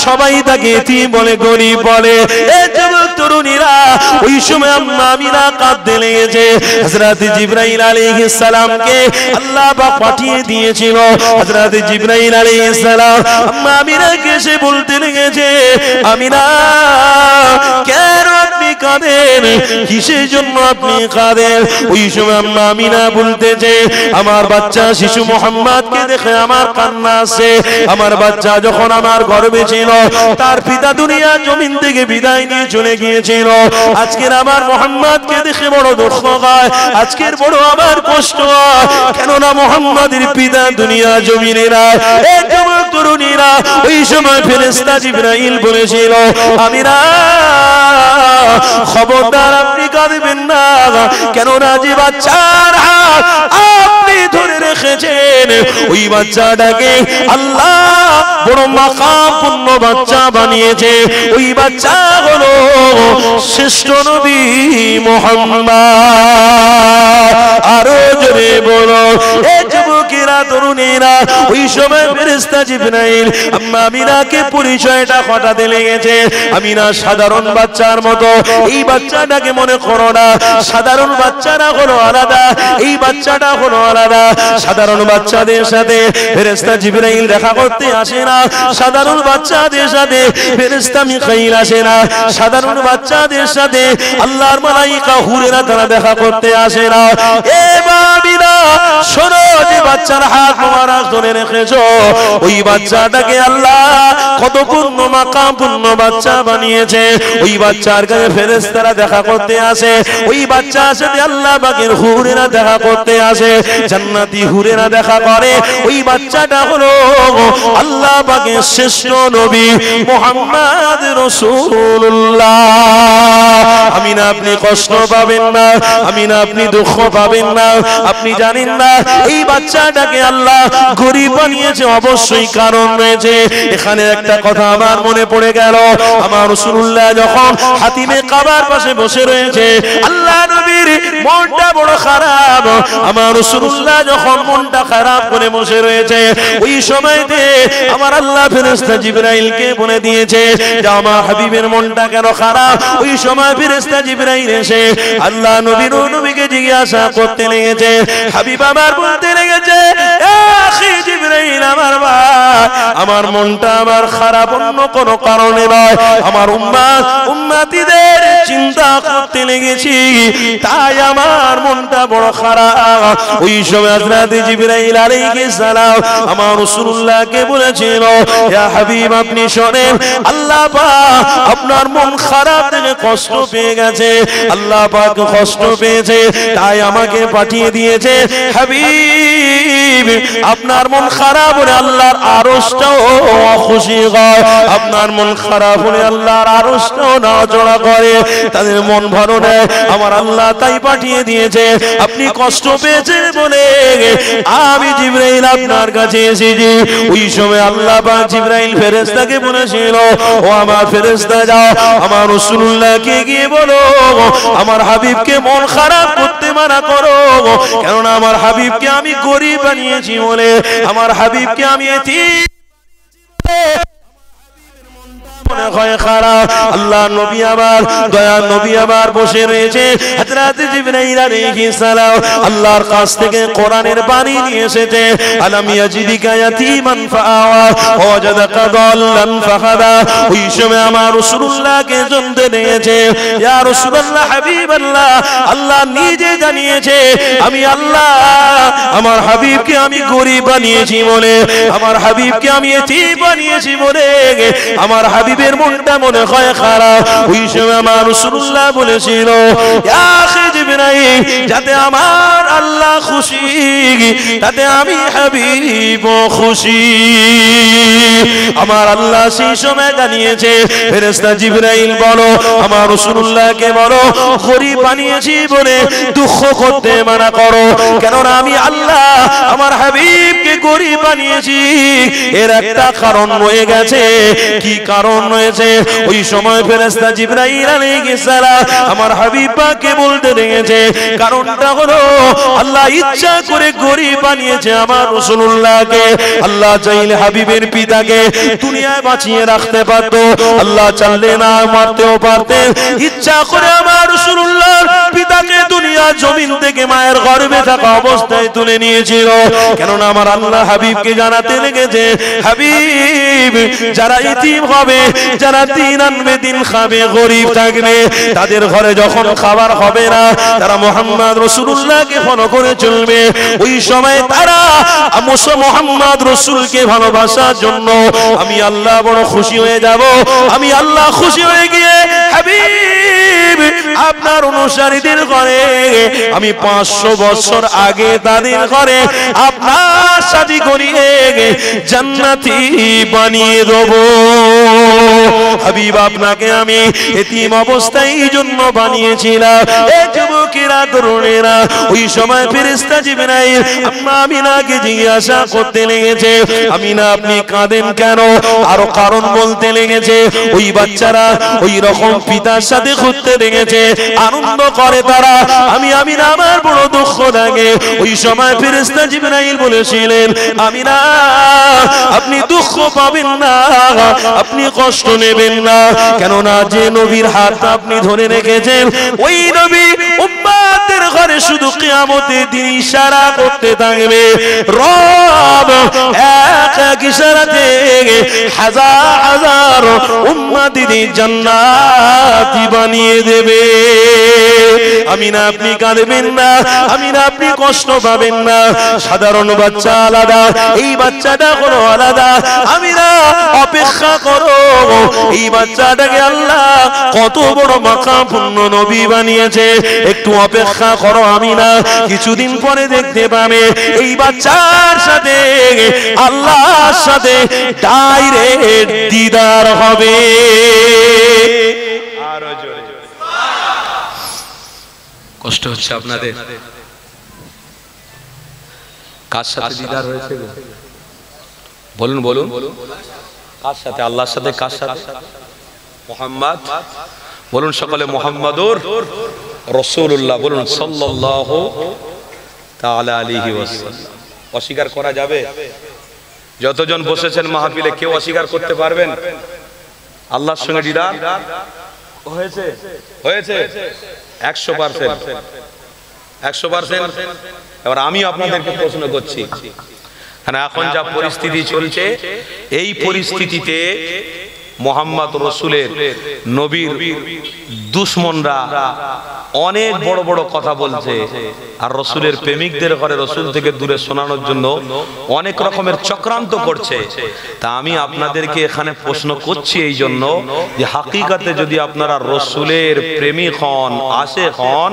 সবাই তাকে এতিম বলে, গরিব বলে। এই যুবক তরুণীরা, ওই সময় আম্মা আমিনা কাঁদতে লেগেছে। হযরত জিবরাইল আলাইহিস সালামকে আল্লাহ পাক পাঠিয়ে দিয়েছিল। হযরত জিবরাইল আলাইহিস সালাম আম্মা আমিনাকে এসে বলতে লেগেছে, আমিনা, কেন আপনি কাঁদেন? কিসের জন্য আপনি কাঁদেন? ওই সময় আম্মা আমিনা বলতেছে, আমার বাচ্চা শিশু মুহাম্মদকে দেখে আমার কান্না আসে। আমার বাচ্চা যখন আমার গর্ভে ছিল, তার পিতা দুনিয়া জমিন থেকে বিদায় নিয়ে চলে গিয়েছিল। আজকের আমার মুহাম্মদকে দেখে বড় দুঃখ হয়, আজকের বড় আমার কষ্ট হয়। কেননা মুহাম্মদের পিতা দুনিয়া জমিনে নাই। এই যুবক তরুণীরা, ওই সময় ফেরেশতা জিবরাইল বলেছিল, আমিনা, খবরদার আপনি কাঁদবেন না। কেননা যে বাচ্চার হাত আপনি ধরে রেখেছেন, ওই বাচ্চাটাকে আল্লাহ বড় মাকামপূর্ণ বাচ্চা বানিয়েছে। ওই বাচ্চা হলো শ্রেষ্ঠ নবী মুহাম্মদ। আরো জোরে বলো, এ যুবকেরা, তরুণীরা, ওই সময় ফেরেশতা জিবরাইল আম্মা আমিনাকে পরিচয়টা ঘটাতে লেগেছে। আমিনা সাধারণ বাচ্চার মতো, এই বাচ্চাটাকে মনে করো না। সাধারণ বাচ্চারা হলো আলাদা, এই বাচ্চাটা হলো আলাদা। সাধারণ বাচ্চাদের সাথে ফেরেশতা জিবরাইল দেখা করতে আসে না, সাধারণ বাচ্চাদের সাথে ফেরেশতা মিকাইল আসে না, সাধারণ বাচ্চাদের সাথে আল্লাহর মালায়েকা হুরেরা তারা দেখা করতে আসে না। এ আমিনা, শোনো, যে বাচ্চার হাত মোবারক ধরে রেখেছো, ওই বাচ্চাটাকে আল্লাহ কত পূর্ণ মাকামপূর্ণ বাচ্চা বানিয়েছে। ওই বাচ্চার কাছে ফেরেশতারা দেখা করতে আসে, ওই বাচ্চার সাথে আল্লাহ পাকের হুরেরা দেখা করতে আসে, জান্নাতি হুরেরা দেখা করে। ওই বাচ্চাটা হলো আল্লাহ পাকের শ্রেষ্ঠ নবী মুহাম্মদ রাসূলুল্লাহ। আমিনা, আপনি কষ্ট পাবেন না, আমিনা, আপনি দুঃখ পাবেন না। আপনি জানেন না এই বাচ্চাটাকে আল্লাহ গরিব বানিয়েছে, অবশ্যই কারণ রয়েছে। এখানে একটা কথা আমার মনে পড়ে গেল। আমার রাসূলুল্লাহ যখন হাতিমে কাবার পাশে বসে রয়েছে, আল্লাহ নবীর মনটা বড় খারাপ। আমার রাসূলুল্লাহ যখন মনটা খারাপ করে বসে রয়েছে, ওই সময়তে আমার আল্লাহ ফেরেশতা জিবরাইলকে বলে দিয়েছে যে আমার হাবিবের মনটা কেন খারাপ। ওই সময় ফেরেশতা জিবরাইল এসে আল্লাহ নবীকে জিজ্ঞাসা করতে লেগেছে। হাবিব আমার বলতে লেগেছে, আখি জিবরাইল, আমার মনটা আমার খারাপ অন্য কোনো কারণে নয়, আমার উম্মতিদের চিন্তা করতে লেগেছি, তাই আমার মনটা বড় খারাপ। ওই সময় হযরত জিবরাইল আলাইহিস সালাম আমার রাসূলুল্লাহকে বলেছিল, ইয়া হাবিব, আপনি শুনেন, আল্লাহ পাক আপনার মন খারাপ দেখে কষ্ট পেয়ে গেছে, আল্লাহ পাক কষ্ট পেয়েছে, তাই আমাকে পাঠিয়ে দিয়েছে। হাবিব, আপনার মন খারাপ হলে আল্লাহর আরশটাও খুশি হয়, আপনার মন খারাপ হলে আল্লাহর আরশটাও নাড়াচাড়া করে, তাদের মন ভালো নেয়। আমার আল্লাহ তাই পাঠিয়ে দিয়েছে। আপনি কষ্ট পেয়েছেন বলে আমি জিবরাইল আপনার কাছে এসেছি। ওই সময় আল্লাহ পাক জিবরাইল ফেরেশতাকে বলেছিল, ও আমার ফেরেশতা, যাও আমার রাসূলুল্লাহকে গিয়ে বলো আমার হাবিবকে মন খারাপ করতে মানা করো। কেননা আমার হাবিবকে আমি গরিব বানিয়েছি বলে, আমার হাবিবকে আমি এতিম মনে হয় খারাপ। আল্লাহ নবী আমার, দয়া নবী আমার বসে রয়েছে। হযরত জিবরাইল আলাইহিস সালাম আল্লাহর কাছ থেকে কোরআনের বাণী নিয়ে এসেছে আলাম ইয়াজিদিকা ইয়াতীমান ফাআওয়া ওয়াজাদাকা দাল্লান ফাহাদা ওই সময় আমার রাসূলুল্লাহকে জানতে দিয়েছে ইয়া রাসূলুল্লাহ হাবিবাল্লাহ আল্লাহ নিজে জানিয়েছে আমি আল্লাহ আমার হাবিবকে আমি গরীব বানিয়েছি বলে আমার হাবিবকে আমি এতিম বানিয়েছি বলে আমার হাবিবের মনটা মনে হয় খারাপ ওই সময় আমার রাসূলুল্লাহ বলেছিল ইয়া আখি জিবরাইল যাতে আমার আল্লাহ খুশি তাতে আমি হাবিব খুশি আমার আল্লাহ সেই সময় জানিয়েছে ফেরেশতা জিবরাইল বলো আমার রাসূলুল্লাহকে বলো গরীব বানিয়েছি বলে দুঃখ করতে মানা করো কেননা আমি আল্লাহ আমার হাবিবকে গরীব বানিয়েছি এর একটা কারণ রয়ে গেছে কি কারণ রয়েছে ওই সময় ফেরেশতা জিবরাইল আলাইহিস সালাম আমার হাবিব পাককে বলতে দেখেছে কারণটা হলো আল্লাহ ইচ্ছা করে গরীব বানিয়েছে আমার রাসূলুল্লাহকে আল্লাহ চাইলে হাবিবের পিতাকে দুনিয়ায় বাঁচিয়ে রাখতে পারতো আল্লাহ চাইলে না মারতেও পারতেন ইচ্ছা করে আমার রাসূলুল্লাহর পিতাকে দুনিয়া জমিন থেকে মায়ের গর্ভে থাকা অবস্থায় তুলে নিয়েছিল কেননা আমার আল্লাহ হাবিবকে জানাতে লেগেছে হাবিব যারা ইতিম হবে যারা দিন আনবে দিন খাবে গরীব থাকবে তাদের ঘরে যখন খাবার হবে না তারা মুহাম্মদ রাসূলুল্লাহকে ফলো করে চলবে ওই সময় তারা মুহাম্মদ রাসূলকে ভালোবাসার জন্য আমি আল্লাহ বড় খুশি হয়ে যাব আমি আল্লাহ খুশি হয়ে গিয়ে হাবিব আপনার অনুসারীদের ঘরে আমি 500 বছর আগে তাদের ঘরে আপনার শাদী করিয়ে জান্নাতি বানিয়ে দেব হাবিব আপনাকে আমি এতিম অবস্থায় এই জন্য বানিয়েছিলাম এই যুবকেরা তরুণেরা ওই সময় ফেরেশতা জিবরাইল আম্মা আমিনাকে জিজ্ঞাসা করতে লেগেছে আমিনা আপনি কাঁদেন কেন আরো কারণ বলতে লেগেছে ওই বাচ্চারা ওই রকম পিতার সাথে ঘুরতে লেগেছে আনন্দ করে তারা আমি আমিনা আমার বড় দুঃখ লাগে ওই সময় ফেরেশতা জিবরাইল বলেছিলেন আমিনা আপনি দুঃখ পাবেন না আপনি কষ্ট নেবেন না কেননা যে নবীর হাত আপনি ধরে রেখেছেন ওই নবী উম্মতের ঘরে শুধু কিয়ামতের দিন ইশারা করতে থাকবে রব এক এক ইশারাতে হাজার হাজার উম্মতের জান্নাতি বানিয়ে দেবে আমিনা আপনি কাঁদবেন না আমিনা আপনি কষ্ট পাবেন না সাধারণ বাচ্চা আলাদা এই বাচ্চাটা হলো আলাদা আমিনা অপেক্ষা করো এই বাচ্চাটাকে আল্লাহ কত বড় মাকামপূর্ণ নবী বানিয়েছে একটু অপেক্ষা করো আমিনা কিছুদিন পরে দেখতে পাবে এই বাচ্চার সাথে আল্লাহর সাথে ডাইরেক্ট দিদার হবে আরো জোরে কষ্ট হচ্ছে আপনাদের কার সাথে দিদার হয়েছে বলুন বলুন কার সাথে আল্লাহর সাথে কার সাথে মুহাম্মদ বলুন সকলে মুহাম্মাদুর রাসূলুল্লাহ বলুন সাল্লাল্লাহু তাআলা আলাইহি ওয়াসাল্লাম অস্বীকার করা যাবে যতজন বসেছেন মাহফিলে কেউ অস্বীকার করতে পারবেন আল্লাহর সঙ্গে দিদার হয়েছে হয়েছে 100% 100%। এবার আমি আপনাদেরকে প্রশ্ন করছি এখন যা পরিস্থিতি চলছে এই পরিস্থিতিতে মোহাম্মদ রসুলের নবীর দুশমনরা অনেক বড় বড় কথা বলছে আর রসুলের প্রেমিকদের ঘরে রসুল থেকে দূরে শোনানোর জন্য অনেক রকমের চক্রান্ত করছে তা আমি আপনাদেরকে এখানে প্রশ্ন করছি এই জন্য যে হাকিকাতে যদি আপনারা রসুলের প্রেমিক হন আশিক হন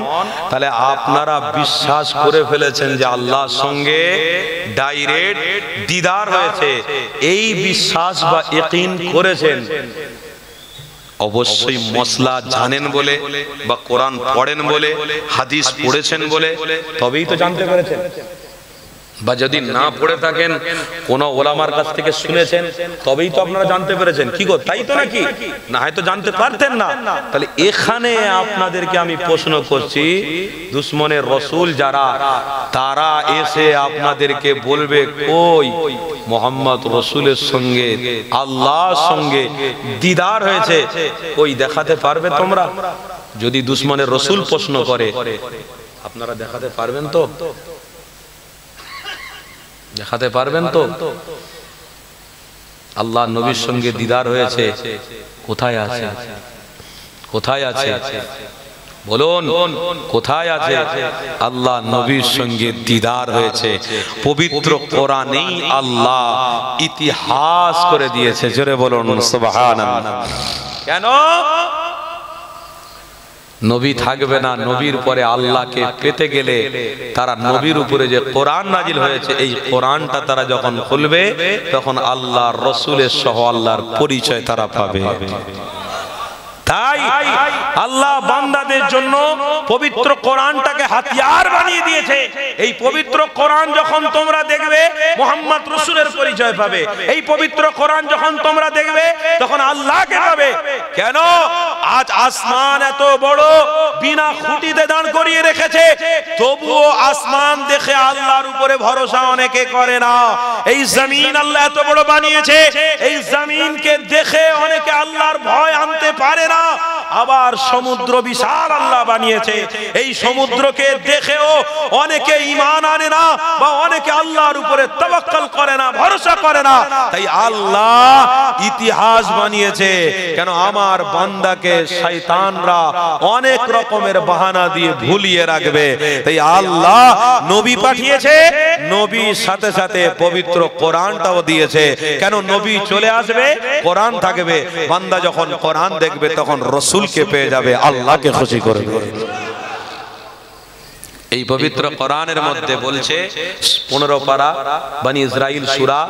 তাহলে আপনারা বিশ্বাস করে ফেলেছেন যে আল্লাহর সঙ্গে ডাইরেক্ট দিদার হয়েছে এই বিশ্বাস বা ইয়াকিন করেছেন অবশ্যই মসলা জানেন বলে বা কোরআন পড়েন বলে হাদিস পড়েছেন বলে তবেই তো জানতে পেরেছেন বা যদি না পড়ে থাকেন কোন ওলামার কাছ থেকে শুনেছেন তবেই তো আপনারা জানতে পেরেছেন কি গো তাই তো নাকি না হয়তো জানতে পারতেন না তাহলে এখানে আপনাদেরকে আমি প্রশ্ন করছি দুশমনের রসুল যারা তারা এসে আপনাদেরকে বলবে কই মোহাম্মদ রসুলের সঙ্গে আল্লাহর সঙ্গে দিদার হয়েছে কই দেখাতে পারবে তোমরা যদি দুশ্মনের রসুল প্রশ্ন করে, আপনারা দেখাতে পারবেন তো? দেখাতে পারবেন তো? আল্লাহ নবীর সঙ্গে দিদার হয়েছে, কোথায় আছে? কোথায় আছে বলুন? কোথায় আছে? আল্লাহ নবীর সঙ্গে দিদার হয়েছে। পবিত্র কোরআনেই আল্লাহ ইতিহাস করে দিয়েছে। জোরে বলুন সুবহানাল্লাহ। কেন? নবী থাকবে না, নবীর পরে আল্লাহকে পেতে গেলে তারা নবীর উপরে যে কোরআন নাজিল হয়েছে এই কোরআনটা তারা যখন খুলবে তখন আল্লাহর রসুলের সহ আল্লাহর পরিচয় তারা পাবে। তাই আল্লাহ বান্দাদের জন্য পবিত্র কোরআনটাকে হাতিয়ার বানিয়ে দিয়েছে। এই পবিত্র কোরআন যখন তোমরা দেখবে মুহাম্মদ রাসূলের পরিচয় পাবে। এই পবিত্র কোরআন যখন তোমরা দেখবে তখন আল্লাহকে পাবে। কেন? আজ আসমান এত বড় বিনা খুঁটিতে দাঁড় করিয়ে রেখেছে, তবুও আসমান দেখে আল্লাহর উপরে ভরসা অনেকে করে না। এই জমিন আল্লাহ এত বড় বানিয়েছে, এই জমিনকে দেখে অনেকে আল্লাহর ভয় আনতে পারে না। আবার সমুদ্র বিশাল আল্লাহ বানিয়েছে, এই সমুদ্রকে দেখেও অনেকে ঈমান আনে না বা অনেকে আল্লাহর উপরে তাওয়াক্কুল করে না, ভরসা করে না। তাই আল্লাহ ইতিহাস বানিয়েছে। কেন? আমার বান্দাকে শয়তানরা অনেক রকমের বাহানা দিয়ে ভুলিয়ে রাখবে। তাই আল্লাহ নবী পাঠিয়েছে, নবীর সাথে সাথে পবিত্র কোরআনটাও দিয়েছে। কেন? নবী চলে আসবে, কোরআন থাকবে, বান্দা যখন কোরআন দেখবে তখন রসুলকে পেয়ে যাবে, আল্লাহকে খুশি করবে। এই পবিত্র কোরআনের মধ্যে বলছে 15 পারা বনি ইসরাইল সূরা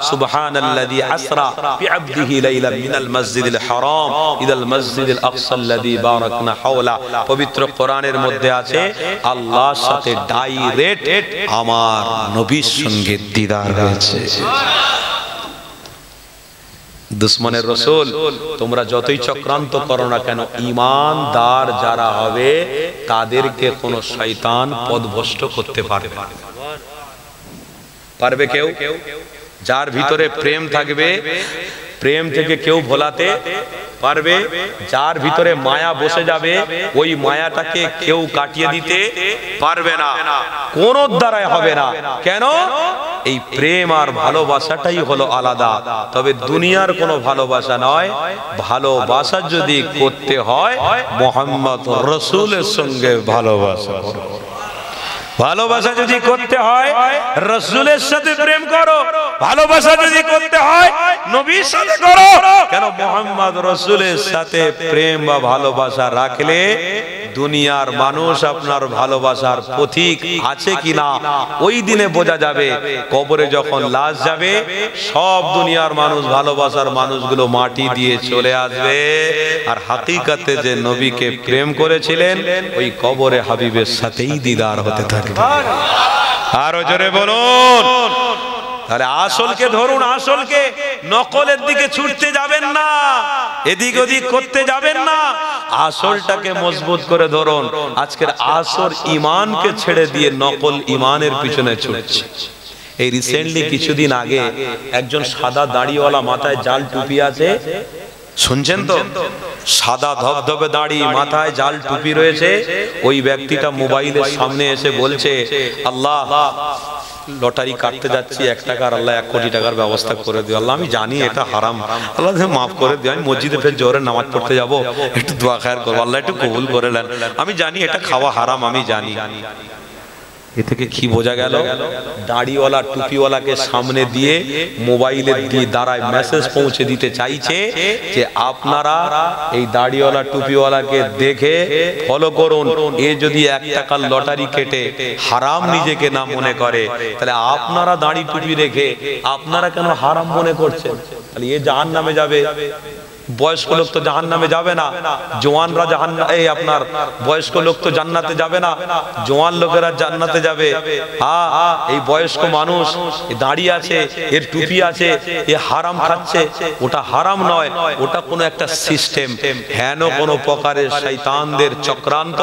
সুবহানাল্লাযী আসরা বিআবদিহি লাইলাম মিনাল মাসজিদিল হারাম ইলাল মাসজিদিল আকসাল্লাযী বারাকনা হাওলা। পবিত্র কোরআনের মধ্যে আছে আল্লাহর সাথে ডাইরেক্ট আমার নবীর সঙ্গে দিদার হয়েছে। দুশ্মনের রসুল তোমরা যতই চক্রান্ত করো না কেন, ঈমানদার যারা হবে তাদেরকে কোন শয়তান পথভ্রষ্ট করতে পারবে না। পারবে কেউ? যার ভিতরে প্রেম থাকবে, প্রেম থেকে কেউ ভোলাতে পারবে? যার ভিতরে মায়া বসে যাবে ওই মায়াটাকে কেউ কাটিয়ে দিতে পারবে না, কোন দ্বারাই হবে না। কেন? এই প্রেম আর ভালোবাসাটাই হলো আলাদা। তবে দুনিয়ার কোনো ভালোবাসা নয়। ভালোবাসা যদি করতে হয় মুহাম্মদ রাসূলের সঙ্গে ভালোবাসা করো। ভালোবাসা যদি করতে হয় রাসূলের সাথে প্রেম করো। ভালোবাসা যদি করতে হয় নবীর সাথে করো। কেন? মুহাম্মদ রাসূলের সাথে প্রেম বা ভালোবাসা রাখলে দুনিয়ার মানুষ আপনার ভালোবাসার পথিক আছে কিনা ওই দিনে বোঝা যাবে। কবরে যখন লাশ যাবে সব দুনিয়ার মানুষ, ভালোবাসার মানুষগুলো মাটি দিয়ে চলে আসবে, আর হাকিকাতে যে নবীকে প্রেম করেছিলেন ওই কবরে হাবিবের সাথেই দিদার হতে থাকবে। আরো জোরে বলুন। তাহলে আসলকে ধরুন, আসলকে, নকলের দিকে ছুটতে যাবেন না, এদিক ওদিক করতে যাবেন না, আসলটাকে মজবুত করে ধরুন। আজকের আসল ঈমানকে ছেড়ে দিয়ে নকল ঈমানের পিছনে ছুটছে। এই রিসেন্টলি কিছুদিন আগে একজন সাদা দাড়িওয়ালা, মাথায় জাল টুপি আছে, শুনছেন তো? সাদা ধবধবে দাড়ি, মাথায় জাল টুপি রয়েছে। ওই ব্যক্তিটা মোবাইলের সামনে এসে বলছে, আল্লাহ লটারি কাটতে যাচ্ছি 1 টাকার, আল্লাহ 1 কোটি টাকার ব্যবস্থা করে দিও। আল্লাহ আমি জানি এটা হারাম, আল্লাহ মাফ করে দিও। আমি মসজিদে ফের জোরে নামাজ পড়তে যাব, একটু দোয়া খায়ের করবো, আল্লাহ একটু কবুল করে নেন। আমি জানি এটা খাওয়া হারাম, আমি জানি। এ থেকে কি বোঝা গেল? দাড়িওয়ালা টুপিওয়ালাকে সামনে দিয়ে মোবাইলের দ্বারায় মেসেজ পৌঁছে দিতে চাইছে যে আপনারা এই দাড়িওয়ালা টুপিওয়ালাকে দেখে ফলো করুন। এ যদি 1 টাকার লটারি কেটে হারাম নিজেকে না মনে করে, তাহলে আপনারা দাড়ি টুপি রেখে আপনারা কেন হারাম মনে করছেন? তাহলে এ জাহান্নামে যাবে। বয়স্ক লোক তো জাহান্নামে যাবে না, জওয়ানরা জাহান্নামে, এই আপনার বয়স্ক লোক তো জান্নাতে যাবে না, জওয়ান লোকেরা জান্নাতে যাবে। হ্যাঁ, এই বয়স্ক মানুষ দাঁড়িয়ে আছে, এর টুপি আছে, এ হারাম খাচ্ছে, ওটা হারাম নয়, ওটা কোনো একটা সিস্টেম, হেন কোনো প্রকারের শয়তানদের চক্রান্ত,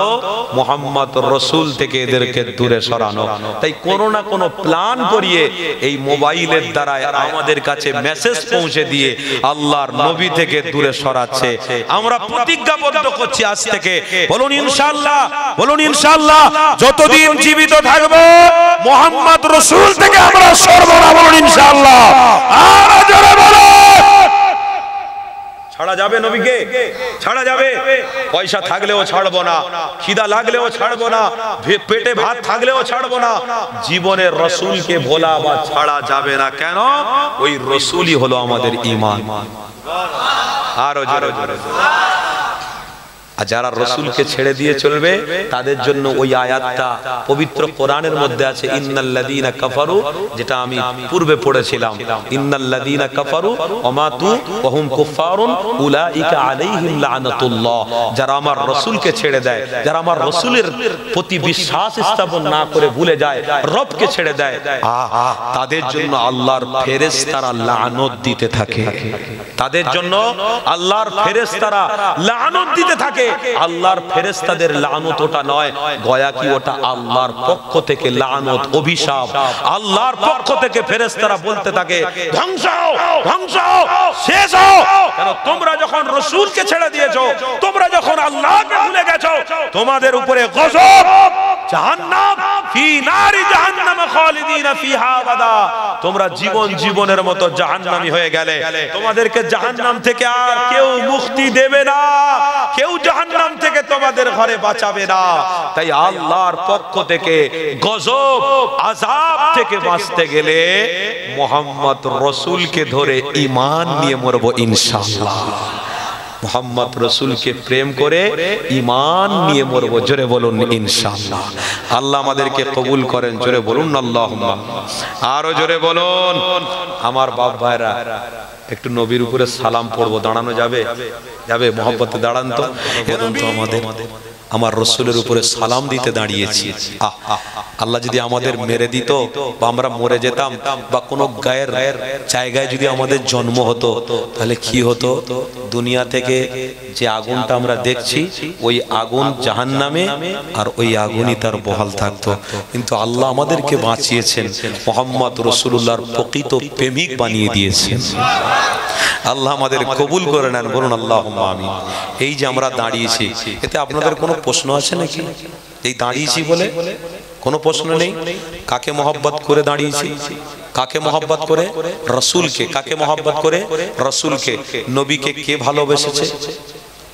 মুহাম্মদ রাসূল থেকে এদেরকে দূরে সরানো। তাই কোনো না কোনো প্ল্যান করিয়ে এই মোবাইলের দ্বারা আমাদের কাছে মেসেজ পৌঁছে দিয়ে আল্লাহর নবী থেকে দূরে সরাচ্ছে। আমরা প্রতিজ্ঞাবদ্ধ করছি আজ থেকে, বলুন ইনশাআল্লাহ, বলুন ইনশাআল্লাহ, যতদিন জীবিত থাকবো মুহাম্মদ রাসূল থেকে আমরা সরব না, বলুন ইনশাআল্লাহ। আর জোরে বলো, ছাড়া যাবে নবীকে? ছাড়া যাবে? পয়সা থাকলেও ছাড়বো না, খিদা লাগলেও ছাড়বো না, পেটে ভাত থাকলেও ছাড়বো না। জীবনের রাসূলকে ভোলা বা ছাড়া যাবে না। কেন? ওই রাসূলই হলো আমাদের ঈমান। আরো জোরে জোরে। আর যারা রাসূলকে ছেড়ে দিয়ে চলবে তাদের জন্য ওই আয়াতটা পবিত্র কোরআনের মধ্যে আছে, ইন্নাল্লাযীনা কাফারু, যেটা আমি পূর্বে পড়েছিলাম, ইন্নাল্লাযীনা কাফারু ওয়া মাতু ওয়া হুম কুফফারুন উলাইকা আলাইহিম লানাতুল্লাহ। যারা আমার রাসূলকে ছেড়ে দেয়, যারা আমার রাসূলের প্রতি বিশ্বাস স্থাপন না করে ভুলে যায়, রবকে ছেড়ে দেয়, তাদের জন্য আল্লাহর ফেরেশতারা লানত দিতে থাকে। তাদের জন্য আল্লাহর ফেরেশতারা লানত দিতে থাকে। আল্লাহর ফেরেশতাদের লানত ওটা নয়, গয়া কি ওটা আল্লাহর পক্ষ থেকে লানত, অভিশাপ। আল্লাহর পক্ষ থেকে ফেরেশতারা বলতে থাকে, ধ্বংস হও, ধ্বংস হও, শেষ হও। কেন? তোমরা যখন রাসূলকে ছেড়ে দিয়েছো, তোমরা যখন আল্লাহকে ভুলে গেছো, তোমাদের উপরে গজব, জাহান্নাম, ফি নারি জাহান্নাম খালিদিনা ফিহা আবাদা। তোমরা জীবন জীবনের মতো জাহান্নামী হয়ে গেলে। তোমাদেরকে জাহান্নাম থেকে আর কেউ মুক্তি দেবে না, কেউ জাহান্নাম থেকে তোমাদের ঘরে বাঁচাবে না। তাই আল্লাহর পক্ষ থেকে গজব, আযাব থেকে বাঁচতে গেলে মুহাম্মদ রাসূলকে ধরে ঈমান নিয়ে মরব ইনশাআল্লাহ। মুহাম্মদ রাসূলকে প্রেম করে ঈমান নিয়ে মরব। জোরে বলুন ইনশাআল্লাহ। আল্লাহ আমাদেরকে কবুল করেন। জোরে বলুন আল্লাহুম্মা। আরো জোরে বলুন। আমার বাপ ভাইরা, একটু নবীর উপরে সালাম পড়বো। দাঁড়ানো যাবে? যাবে? মহব্বতে দাঁড়ান তো। এখন তো আমার রাসূলের উপরে সালাম দিতে দাঁড়িয়েছি। আল্লাহ যদি আমাদের মেরে দিত বা আমরা মরে যেতাম বা কোনো গায়ের জায়গায় যদি আমাদের জন্ম হতো, তাহলে কি হতো? দুনিয়া থেকে যে আগুনটা আমরা দেখছি, ওই আগুন জাহান্নামে, আর ওই আগুনই তার বহাল থাকতো। কিন্তু আল্লাহ আমাদেরকে বাঁচিয়েছেন, মুহাম্মদ রাসূলুল্লাহর প্রকৃত প্রেমিক বানিয়ে দিয়েছেন। আল্লাহ আমাদের কবুল করে নেন। বলুন আল্লাহুম্মা আমিন। এই যে আমরা দাঁড়িয়েছি, এতে আপনাদের কোনো প্রশ্ন আছে নাকি? এই দাঁড়িয়েছি বলে কোনো প্রশ্ন নেই? কাকে মহব্বত করে দাঁড়িয়েছি? কাকে মহব্বত করে? রাসূলকে। কাকে মহব্বত করে? রাসূলকে। নবীকে কে ভালোবেসেছে?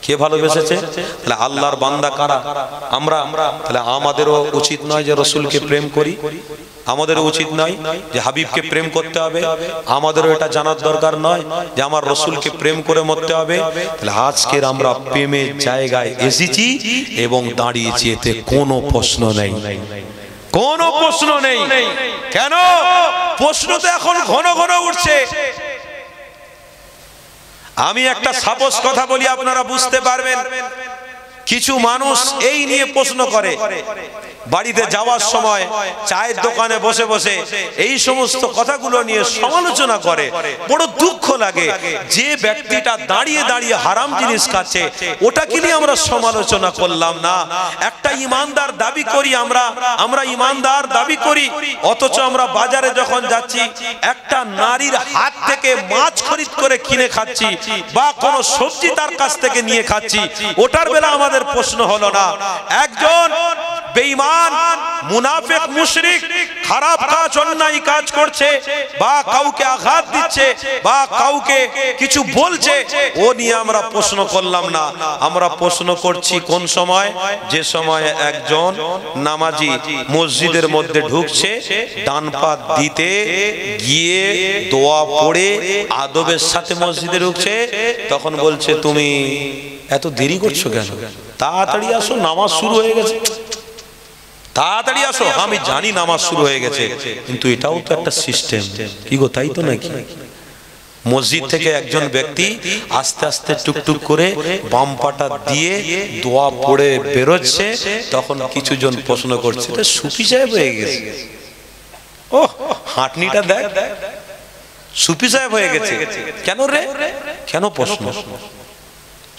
কে ভালোবেসেছে? তাহলে আল্লাহর বান্দা কারা? আমরা। তাহলে আমাদেরও উচিত নয় যে রাসূলকে প্রেম করি? আমাদেরও উচিত নয় যে হাবিবকে প্রেম করতে হবে? আমাদেরও এটা জানার দরকার নয় যে আমার রাসূলকে প্রেম করে মরতে হবে? তাহলে আজকের আমরা প্রেমের জায়গায় এসেছি এবং দাঁড়িয়েছি, এতে কোনো প্রশ্ন নেই, কোনো প্রশ্ন নেই। কেন? প্রশ্ন তো এখন ঘন ঘন উঠছে। আমি একটা সাপোজ কথা বলি, আপনারা বুঝতে পারবেন। কিছু মানুষ এই নিয়ে প্রশ্ন করে, বাড়িতে যাওয়ার সময় চায়ের দোকানে বসে বসে এই সমস্ত কথাগুলো নিয়ে সমালোচনা করে। বড় দুঃখ লাগে, যে ব্যক্তিটা দাঁড়িয়ে দাঁড়িয়ে হারাম জিনিস খাচ্ছে, ওটাকে নিয়ে আমরা সমালোচনা করলাম না। একটা ইমানদার দাবি করি আমরা ইমানদার দাবি করি, অথচ আমরা বাজারে যখন যাচ্ছি একটা নারীর হাত থেকে মাছ খরিদ করে কিনে খাচ্ছি বা কোনো সবজি তার কাছ থেকে নিয়ে খাচ্ছি, ওটার বেলা আমাদের প্রশ্ন হলো না। একজন বেঈমান, মুনাফিক, মুশরিক খারাপ কাজ, অন্যায় কাজ করছে বা কাউকে আঘাত দিচ্ছে বা কাউকে কিছু বলছে, ও নিয়ে আমরা প্রশ্ন করলাম না। আমরা প্রশ্ন করছি কোন সময়? যে সময় একজন নামাজি মসজিদের মধ্যে ঢুকছে, ডান পা দিতে গিয়ে দোয়া পড়ে আদবের সাথে মসজিদে ঢুকছে, তখন বলছে তুমি এত দেরি করছো কেন? তাড়াতাড়ি আসো, নামাজ শুরু হয়ে গেছে। তাড়াতাড়ি আসো। আমি জানি নামাজ শুরু হয়ে গেছে, কিন্তু এটাও তো একটা সিস্টেম। কি গো, তাই তো নাকি? মসজিদ থেকে একজন ব্যক্তি আস্তে আস্তে টুকটুক করে বাম পাটা দিয়ে দোয়া পড়ে বেরোচ্ছে, তখন কিছু জন প্রশ্ন করছে, সুফি সাহেব হয়ে গেছে। ও হাঁটনিটা দেখ, সুফি সাহেব হয়ে গেছে। কেন রে? কেন প্রশ্ন?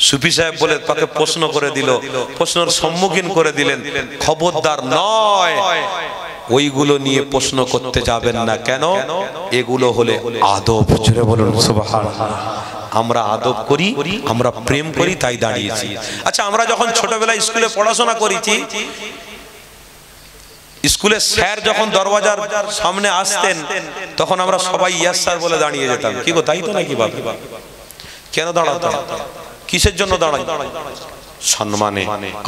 সুফি সাহেব বলে তাকে প্রশ্ন করে দিল, প্রশ্নের সম্মুখীন করে দিলেন, খবরদার নয়, ওইগুলো নিয়ে প্রশ্ন করতে যাবেন না। কেন? এগুলো হলে আদব। জোরে বলুন সুবহানাল্লাহ। আমরা আদব করি, আমরা প্রেম করি, তাই দাঁড়িয়েছি। আচ্ছা, আমরা যখন ছোটবেলায় স্কুলে পড়াশোনা করেছি, স্কুলে স্যার যখন দরওয়াজার সামনে আসতেন তখন আমরা সবাই ইয়াস স্যার বলে দাঁড়িয়ে যেতাম। কি গো, তাই তো নাকি বাবা? কেন দাঁড়াতাম? কিসের জন্য দাঁড়াই? সম্মানে,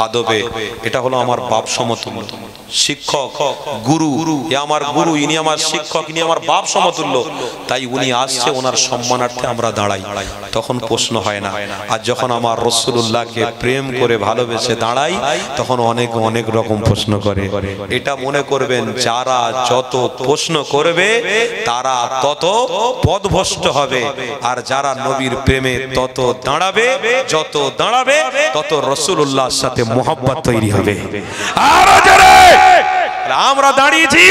আদবে। এটা হলো আমার বাপ সমতুল্য শিক্ষক, গুরু। এ আমার গুরু, ইনি আমার শিক্ষক, ইনি আমার বাপ সমতুল্য। তাই উনি আসছে, ওনার সম্মানার্থে আমরা দাঁড়াই। তখন প্রশ্ন হয় না। আর যখন আমার রাসূলুল্লাহকে প্রেম করে ভালোবেসে দাঁড়াই, তখন অনেক অনেক রকম প্রশ্ন করে। এটা মনে করবেন, যারা যত প্রশ্ন করবে তারা তত পথভ্রষ্ট হবে, আর যারা নবীর প্রেমে তত দাঁড়াবে, যত দাঁড়াবে তত রাসূলুল্লাহর সাথে মোহাব্বত তৈরি হবে। আরো জোরে! আমরা দাঁড়িয়েছি,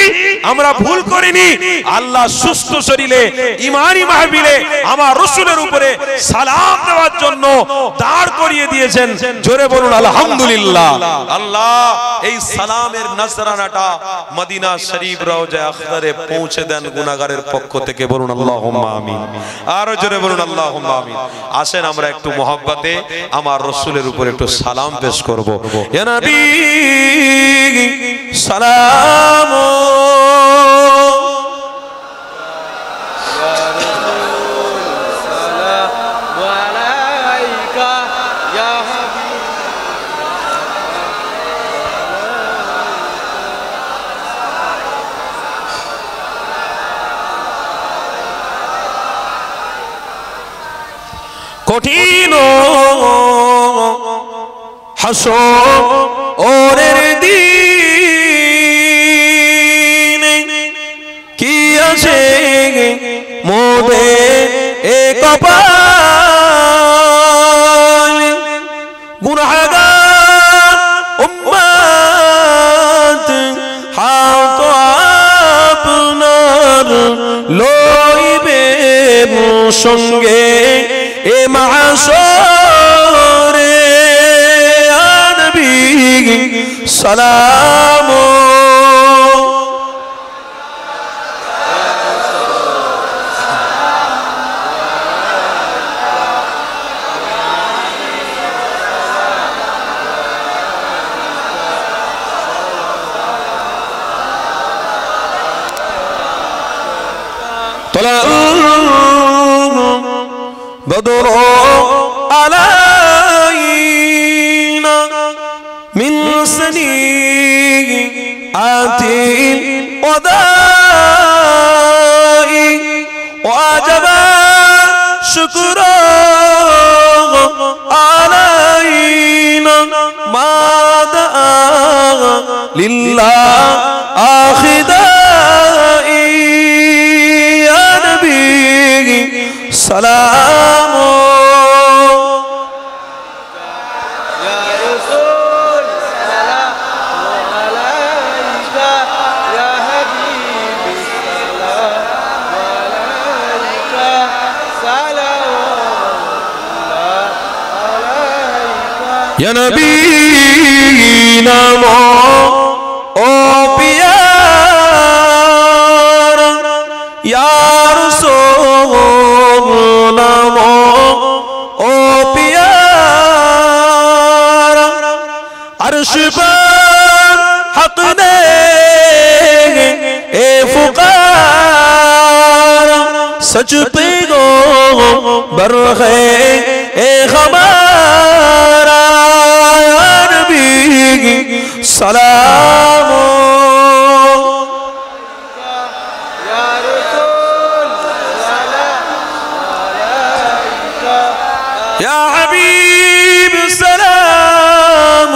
আমরা ভুল করিনি। আল্লাহ সুস্থ শরীরে ইমানি মাহফিলে আমার রাসূলের উপরে সালাম দেওয়ার জন্য দাঁড় করিয়ে দিয়েছেন। জোরে বলুন আলহামদুলিল্লাহ। আল্লাহ এই সালামের নজরানাটা মদিনা শরীফ রওজা আখতারে পৌঁছে দেন গুনাহগারের পক্ষ থেকে। বলুন আল্লাহুম্মা আমিন। আরো জোরে বলুন আল্লাহুম্মা আমিন। আসেন আমরা একটু মোহাব্বতে আমার রাসূলের উপরে একটু সালাম পেশ করব। ইয়া নবী সালাম কঠিন হাসরের দিন কি আছে মোদের এ কপাল, গুনাহগার উম্মত হাত আপনার লইবে সঙ্গে এ মাহশরে। ইয়া নবী সালাম بدر علينا من سنيئات الوداع وجب شكر علينا ما دعا لله آخدائي يا نبي سلام يا رسول سلام عليك يا حبيبي سلام عليك سلام عليك يا نبي نامو او پیار يا رسول نامو او پیار عرش پر حق نے اے فقار سچ پہ گو برخے اے خبارا یا نبی سلام يا حبيب سلام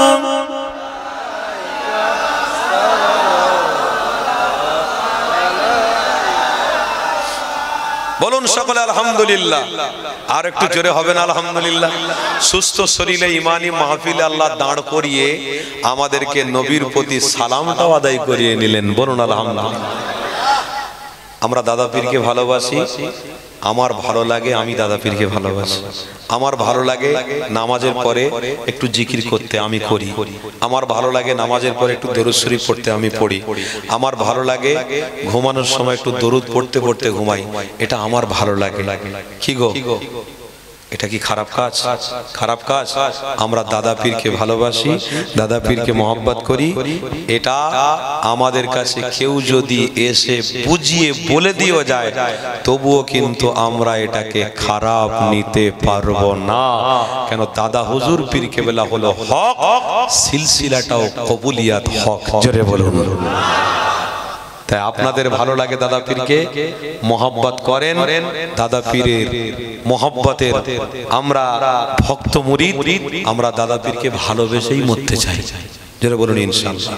বলুন সকলে আলহামদুলিল্লাহ। আর একটু জোরে হবে না আলহামদুলিল্লাহ? সুস্থ শরীরে ইমানি মাহফিলে আল্লাহ দাঁড় করিয়ে আমাদেরকে নবীর প্রতি সালামটাও আদায় করিয়ে নিলেন। বলুন আলহামদুলিল্লাহ। আমরা দাদা পীরকে ভালোবাসি, আমার ভালো লাগে আমি দাদা পীরকে ভালোবাসি। আমার ভালো লাগে নামাজের পরে একটু জিকির করতে, আমি করি। আমার ভালো লাগে নামাজের পরে একটু দরুদ শরীফ পড়তে, আমি পড়ি। আমার ভালো লাগে ঘুমানোর সময় একটু দরুদ পড়তে পড়তে ঘুমাই, এটা আমার ভালো লাগে। কি গো, এটা কি খারাপ কাজ? খারাপ কাজ? আমরা দাদা পীরকে ভালোবাসি, দাদা পীরকে মহব্বত করি, এটা আমাদের কাছে কেউ যদি এসে বুঝিয়ে বলে দিও যায় তবুও কিন্তু আমরা এটাকে খারাপ নিতে পারবো না। কেন? দাদা হুজুর পীর কেবলা হলো হক, সিলসিলাটাও কবুলিয়াত হক। জোরে বলুন। তাই আপনাদের ভালো লাগে দাদা পীরকে মহব্বত করেন, দাদা পীরের মহব্বতের আমরা ভক্ত মুরিদ, আমরা দাদা পীরকে ভালোবেসেই মরতে চাই। যারা বলুন ইনশাআল্লাহ।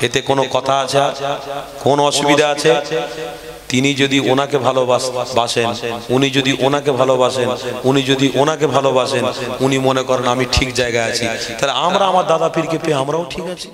এতে কোনো কথা আছে? কোন অসুবিধা আছে? তিনি যদি ওনাকে ভালোবাসেন, উনি যদি ওনাকে ভালোবাসেন, উনি যদি ওনাকে ভালোবাসেন, উনি মনে করেন আমি ঠিক জায়গায় আছি, তাহলে আমরা আমার দাদা পীরকে পেয়ে আমরাও ঠিক আছি।